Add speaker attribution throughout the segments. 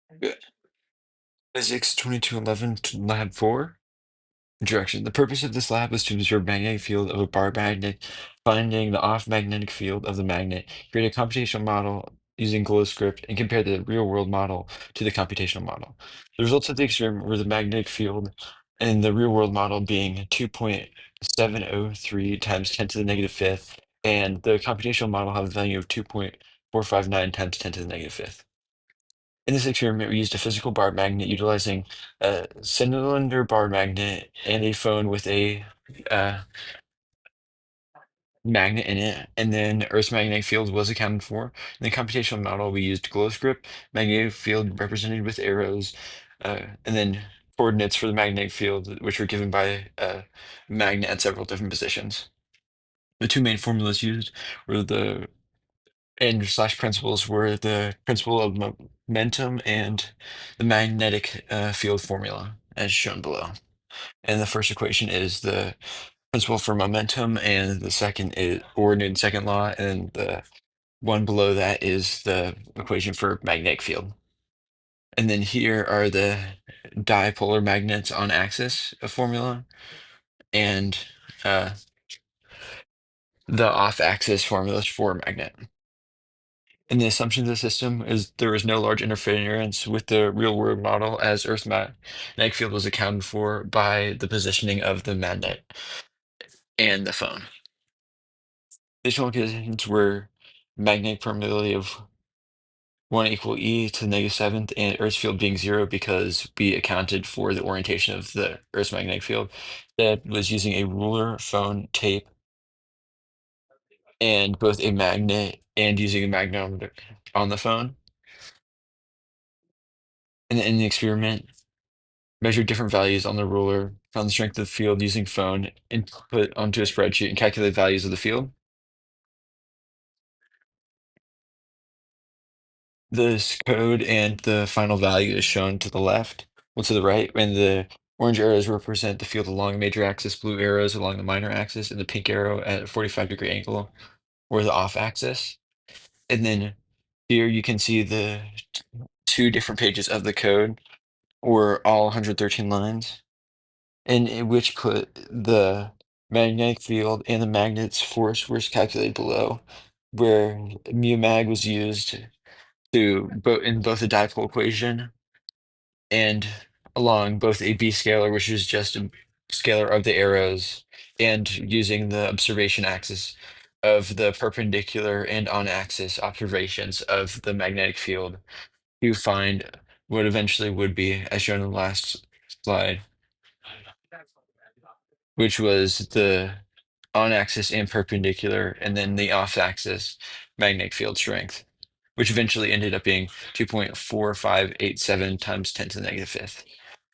Speaker 1: Good. Physics 2211 to Lab 4. Introduction. The purpose of this lab was to observe magnetic field of a bar magnet, finding the off magnetic field of the magnet, create a computational model using GlowScript, and compare the real-world model to the computational model. The results of the experiment were the magnetic field in the real-world model being 2.703 times 10 to the negative fifth, and the computational model had a value of 2.459 times 10 to the negative fifth. In this experiment, we used a physical bar magnet utilizing a cylinder bar magnet and a phone with a uh, magnet in it, and then Earth's magnetic field was accounted for. In the computational model, we used GlowScript, magnetic field represented with arrows, and then coordinates for the magnetic field, which were given by a magnet at several different positions. The two main formulas used were the and slash principles were the principle of momentum and the magnetic field formula, as shown below. And the first equation is the principle for momentum, and the second is, or Newton's second law, and the one below that is the equation for magnetic field. And then here are the dipolar magnets on axis formula, and uh, the off-axis formulas for magnet. And the assumption of the system is there is no large interference with the real-world model, as Earth's magnetic field was accounted for by the positioning of the magnet and the phone. Additional conditions were magnetic permeability of 1 equal e to the negative seventh, and Earth's field being 0 because we accounted for the orientation of the Earth's magnetic field. That was using a ruler, phone, tape, and both a magnet and using a magnetometer on the phone. And in the experiment, measured different values on the ruler, found the strength of the field using phone, input onto a spreadsheet, and calculate values of the field. This code and the final value is shown to the left, well, to the right, and the orange arrows represent the field along the major axis, blue arrows along the minor axis, and the pink arrow at a 45-degree angle, or the off axis. And then here you can see the two different pages of the code, or all 113 lines, and in which put the magnetic field and the magnet's force was calculated below, where mu mag was used to both in both the dipole equation and along both a b scalar, which is just a scalar of the arrows, and using the observation axis of the perpendicular and on axis observations of the magnetic field to find what eventually would be, as shown in the last slide, which was the on-axis and perpendicular, and then the off-axis magnetic field strength, which eventually ended up being 2.4587 times 10 to the negative fifth.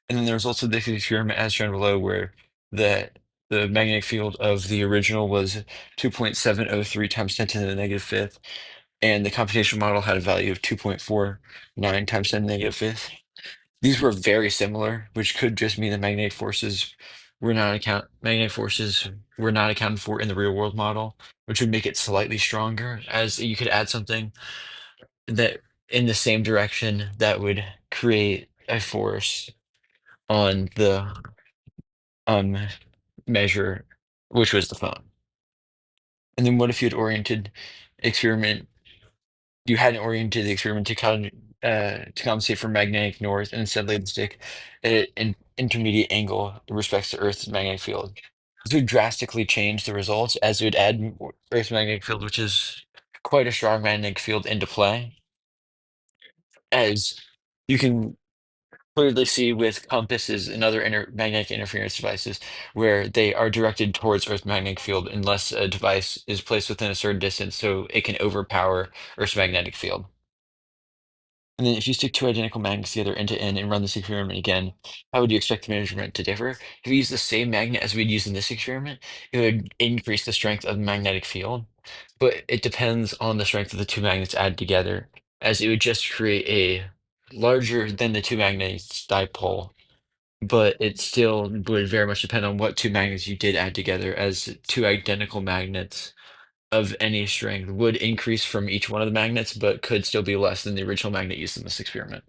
Speaker 1: And then the results of this experiment, as shown below, were that the magnetic field of the original was 2.703 times 10 to the negative fifth, and the computational model had a value of 2.49 times 10 to the negative fifth. These were very similar, which could just mean that magnetic forces were not accounted for in the real world model, which would make it slightly stronger, as you could add something that in the same direction that would create a force on the um measure, which was the phone. And then what if experiment you hadn't oriented the experiment to compensate for magnetic north and instead laid the stick at an intermediate angle in respects to Earth's magnetic field? This would drastically change the results, as it would add Earth's magnetic field, which is quite a strong magnetic field, into play. As you can clearly see with compasses and other magnetic interference devices, where they are directed towards Earth's magnetic field unless a device is placed within a certain distance so it can overpower Earth's magnetic field. And then if you stick two identical magnets together end to end and run this experiment again, how would you expect the measurement to differ? If we use the same magnet as we'd use in this experiment, it would increase the strength of the magnetic field, but it depends on the strength of the two magnets added together, as it would just create a larger than the two magnets dipole, but it still would very much depend on what two magnets you did add together, as two identical magnets of any strength would increase from each one of the magnets, but could still be less than the original magnet used in this experiment.